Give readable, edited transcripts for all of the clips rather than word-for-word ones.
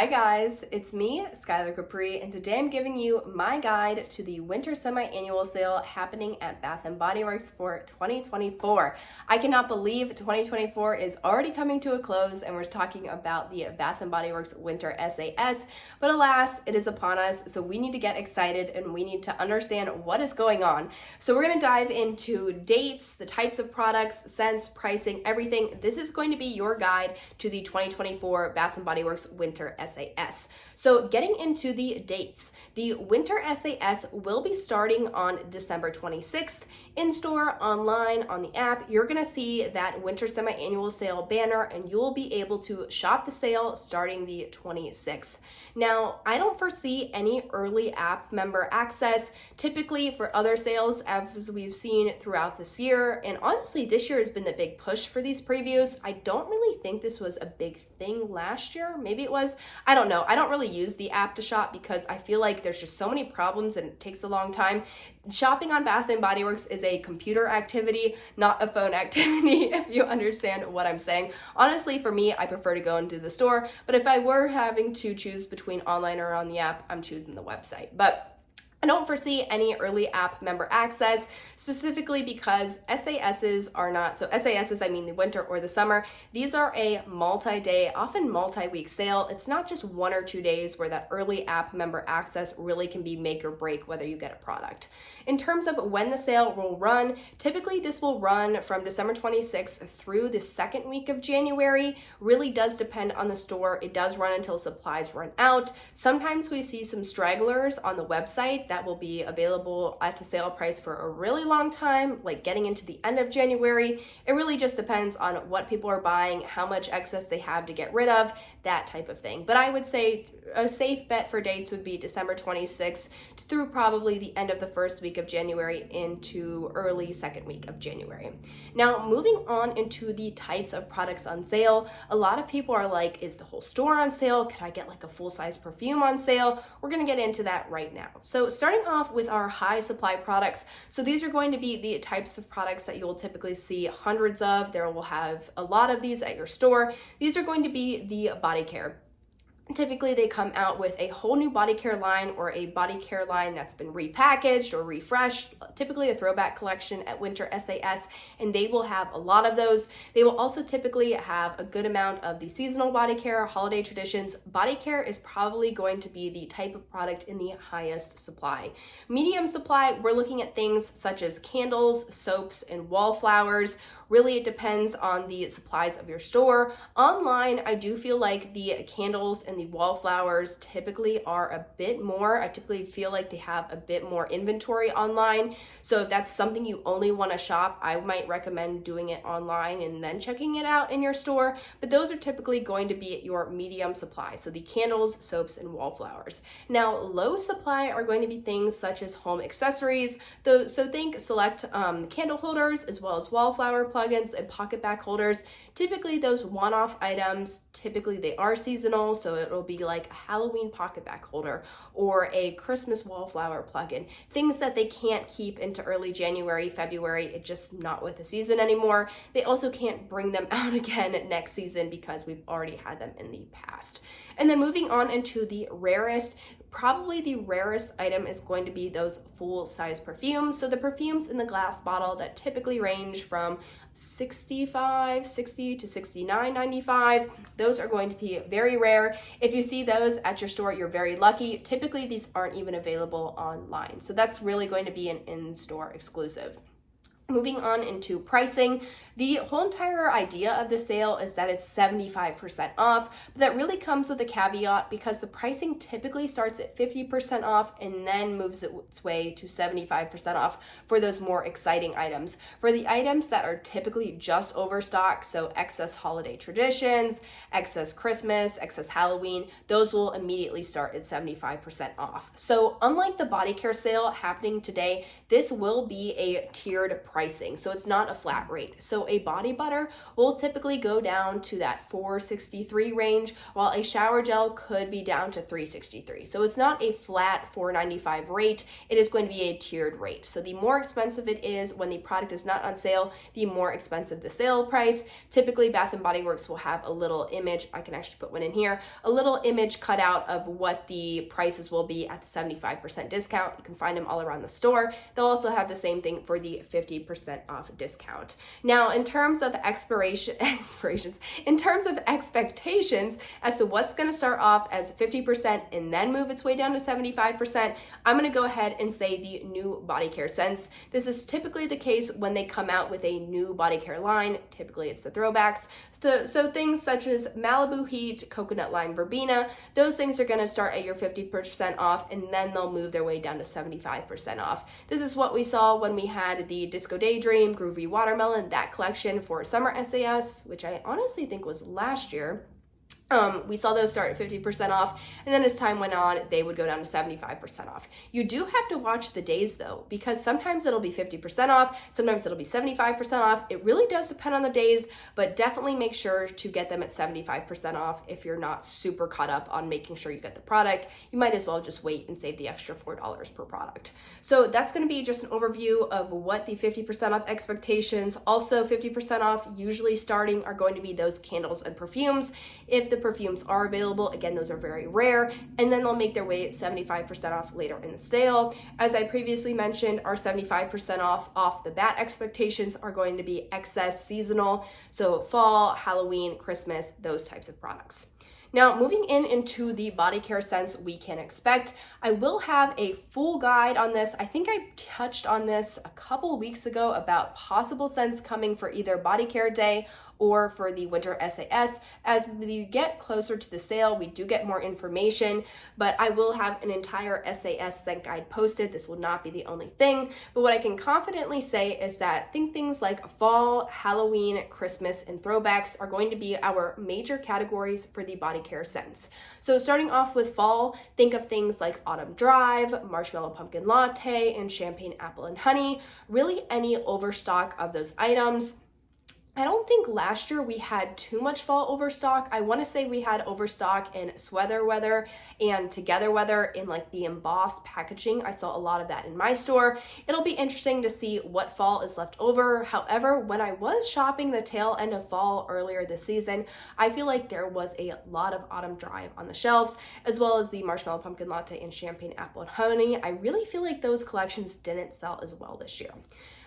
Hi guys, it's me, Skylar Capri, and today I'm giving you my guide to the winter semi-annual sale happening at Bath & Body Works for 2024. I cannot believe 2024 is already coming to a close and we're talking about the Bath & Body Works winter SAS, but alas, it is upon us, so we need to get excited and we need to understand what is going on. So we're going to dive into dates, the types of products, scents, pricing, everything. This is going to be your guide to the 2024 Bath & Body Works winter SAS. So getting into the dates, the winter SAS will be starting on December 26th. In store, online, on the app, you're going to see that winter semi-annual sale banner and you'll be able to shop the sale starting the 26th. Now, I don't foresee any early app member access. Typically for other sales, as we've seen throughout this year, and honestly this year has been the big push for these previews. I don't really think this was a big thing last year. Maybe it was. I don't know. I don't really use the app to shop because I feel like there's just so many problems and it takes a long time. Shopping on Bath & Body Works is a computer activity, not a phone activity, if you understand what I'm saying. Honestly, for me, I prefer to go into the store, but if I were having to choose between online or on the app, I'm choosing the website. But I don't foresee any early app member access, specifically because SASs are not, so SASs, I mean the winter or the summer, these are a multi-day, often multi-week sale. It's not just 1 or 2 days where that early app member access really can be make or break whether you get a product. In terms of when the sale will run, typically this will run from December 26th through the second week of January. Really does depend on the store. It does run until supplies run out. Sometimes we see some stragglers on the website that will be available at the sale price for a really long time, like getting into the end of January. It really just depends on what people are buying, how much excess they have to get rid of, that type of thing. But I would say a safe bet for dates would be December 26th through probably the end of the first week of January into early second week of January. Now, moving on into the types of products on sale, a lot of people are like, is the whole store on sale? Could I get like a full-size perfume on sale? We're going to get into that right now. So starting off with our high supply products. So these are going to be the types of products that you will typically see hundreds of. There will have a lot of these at your store. These are going to be the body care. Typically, they come out with a whole new body care line or a body care line that's been repackaged or refreshed, typically a throwback collection at Winter SAS, and they will have a lot of those. They will also typically have a good amount of the seasonal body care, holiday traditions. Body care is probably going to be the type of product in the highest supply. Medium supply, we're looking at things such as candles, soaps, and wallflowers. Really, it depends on the supplies of your store. Online, I do feel like the candles and the wallflowers typically are a bit more. I typically feel like they have a bit more inventory online. So if that's something you only want to shop, I might recommend doing it online and then checking it out in your store. But those are typically going to be your medium supply. So the candles, soaps, and wallflowers. Now, low supply are going to be things such as home accessories. So think select candle holders as well as wallflower plugins and pocket back holders. Typically those one-off items, typically they are seasonal, so it'll be like a Halloween pocket back holder or a Christmas wallflower plug-in. Things that they can't keep into early January, February, it's just not with the season anymore. They also can't bring them out again next season because we've already had them in the past. And then moving on into the rarest, probably the rarest item is going to be those full-size perfumes. So the perfumes in the glass bottle that typically range from $60 to $69.95. Those are going to be very rare. If you see those at your store, you're very lucky. Typically, these aren't even available online. So that's really going to be an in-store exclusive. Moving on into pricing, the whole entire idea of the sale is that it's 75% off, but that really comes with a caveat because the pricing typically starts at 50% off and then moves its way to 75% off for those more exciting items. For the items that are typically just overstock, so excess holiday traditions, excess Christmas, excess Halloween, those will immediately start at 75% off. So unlike the body care sale happening today, this will be a tiered pricing. So it's not a flat rate. So a body butter will typically go down to that $4.63 range, while a shower gel could be down to $3.63. So it's not a flat $4.95 rate. It is going to be a tiered rate. So the more expensive it is when the product is not on sale, the more expensive the sale price. Typically, Bath & Body Works will have a little image, I can actually put one in here, a little image cut out of what the prices will be at the 75% discount. You can find them all around the store. They'll also have the same thing for the 50% off discount. Now, in terms of in terms of expectations as to what's going to start off as 50% and then move its way down to 75%, I'm going to go ahead and say the new BodyCare Scents. This is typically the case when they come out with a new body care line. Typically, it's the throwbacks. So things such as Malibu Heat, Coconut Lime Verbena, those things are going to start at your 50% off, and then they'll move their way down to 75% off. This is what we saw when we had the Disco Daydream, Groovy Watermelon, that collection for summer SAS, which I honestly think was last year. We saw those start at 50% off, and then as time went on, they would go down to 75% off. You do have to watch the days though, because sometimes it'll be 50% off, sometimes it'll be 75% off. It really does depend on the days, but definitely make sure to get them at 75% off if you're not super caught up on making sure you get the product. You might as well just wait and save the extra $4 per product. So that's going to be just an overview of what the 50% off expectations. Also, 50% off usually starting are going to be those candles and perfumes. If the perfumes are available, again, those are very rare, and then they'll make their way at 75% off later in the sale. As I previously mentioned, our 75% off the bat expectations are going to be excess seasonal, so fall, Halloween, Christmas, those types of products. Now, moving into the BodyCare Scents we can expect, I will have a full guide on this. I think I touched on this a couple weeks ago about possible scents coming for either BodyCare Day or for the winter SAS. As we get closer to the sale, we do get more information, but I will have an entire SAS scent guide posted. This will not be the only thing, but what I can confidently say is that think things like fall, Halloween, Christmas, and throwbacks are going to be our major categories for the BodyCare Scents. So starting off with fall, think of things like Autumn Drive, Marshmallow Pumpkin Latte, and Champagne Apple and Honey. Really any overstock of those items. I don't think last year we had too much fall overstock. I want to say we had overstock in Sweather Weather and Together Weather in like the embossed packaging. I saw a lot of that in my store. It'll be interesting to see what fall is left over. However, when I was shopping the tail end of fall earlier this season, I feel like there was a lot of Autumn Drive on the shelves, as well as the Marshmallow Pumpkin Latte and Champagne Apple and Honey. I really feel like those collections didn't sell as well this year.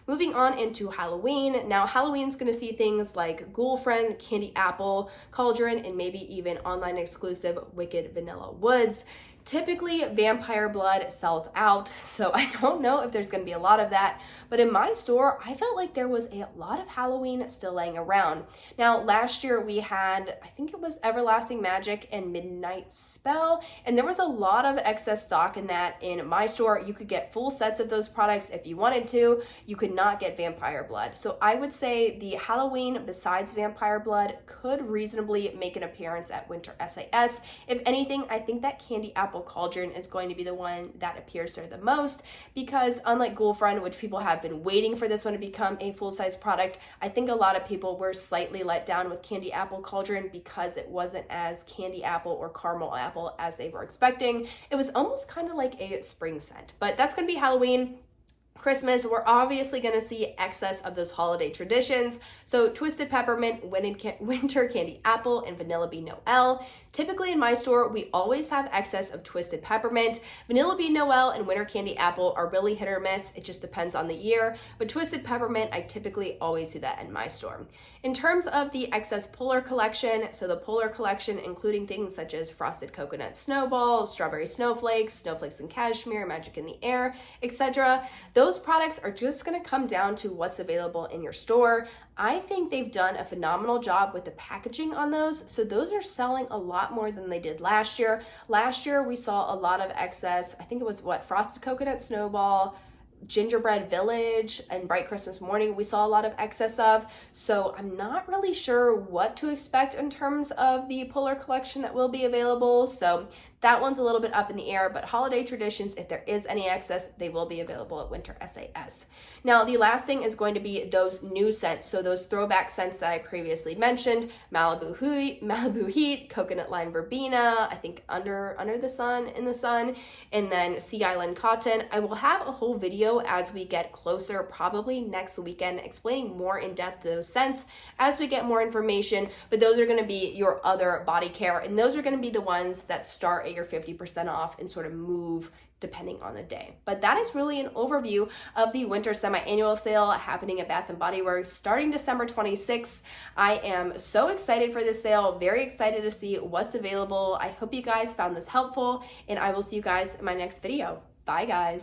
Moving on into Halloween. Now, Halloween's going to see things like Ghoul Friend, Candy Apple, Cauldron, and maybe even online exclusive Wicked Vanilla Woods. Typically, vampire blood sells out, so I don't know if there's going to be a lot of that, but in my store, I felt like there was a lot of Halloween still laying around. Now, last year we had, I think it was Everlasting Magic and Midnight Spell, and there was a lot of excess stock in that. In my store, you could get full sets of those products if you wanted to. You could not get vampire blood. So I would say the Halloween besides vampire blood could reasonably make an appearance at Winter SAS. If anything, I think that Candy Apple Cauldron is going to be the one that appears there the most, because unlike Ghoul Friend, which people have been waiting for this one to become a full-size product, I think a lot of people were slightly let down with Candy Apple Cauldron because it wasn't as candy apple or caramel apple as they were expecting. It was almost kind of like a spring scent, but that's going to be Halloween. Christmas, we're obviously going to see excess of those holiday traditions. So Twisted Peppermint, Winter Candy Apple, and Vanilla Bean Noel. Typically in my store, we always have excess of Twisted Peppermint. Vanilla Bean Noel and Winter Candy Apple are really hit or miss. It just depends on the year. But Twisted Peppermint, I typically always see that in my store. In terms of the excess Polar Collection, so the Polar Collection including things such as Frosted Coconut Snowballs, Strawberry Snowflakes, Snowflakes and Cashmere, Magic in the Air, etc. Those products are just going to come down to what's available in your store. I think they've done a phenomenal job with the packaging on those, so those are selling a lot more than they did last year. Last year we saw a lot of excess. I think it was Frosted Coconut Snowball, Gingerbread Village, and Bright Christmas Morning we saw a lot of excess of, so I'm not really sure what to expect in terms of the Polar Collection that will be available. So That one's a little bit up in the air, but holiday traditions, if there is any excess, they will be available at Winter SAS. Now, the last thing is going to be those new scents. So those throwback scents that I previously mentioned, Malibu Heat, Coconut Lime Verbena, I think Under the Sun, In the Sun, and then Sea Island Cotton. I will have a whole video as we get closer, probably next weekend, explaining more in depth those scents as we get more information, but those are going to be your other body care, and those are going to be the ones that start at your 50% off and sort of move depending on the day. But that is really an overview of the winter semi-annual sale happening at Bath & Body Works starting December 26th. I am so excited for this sale, very excited to see what's available. I hope you guys found this helpful, and I will see you guys in my next video. Bye, guys.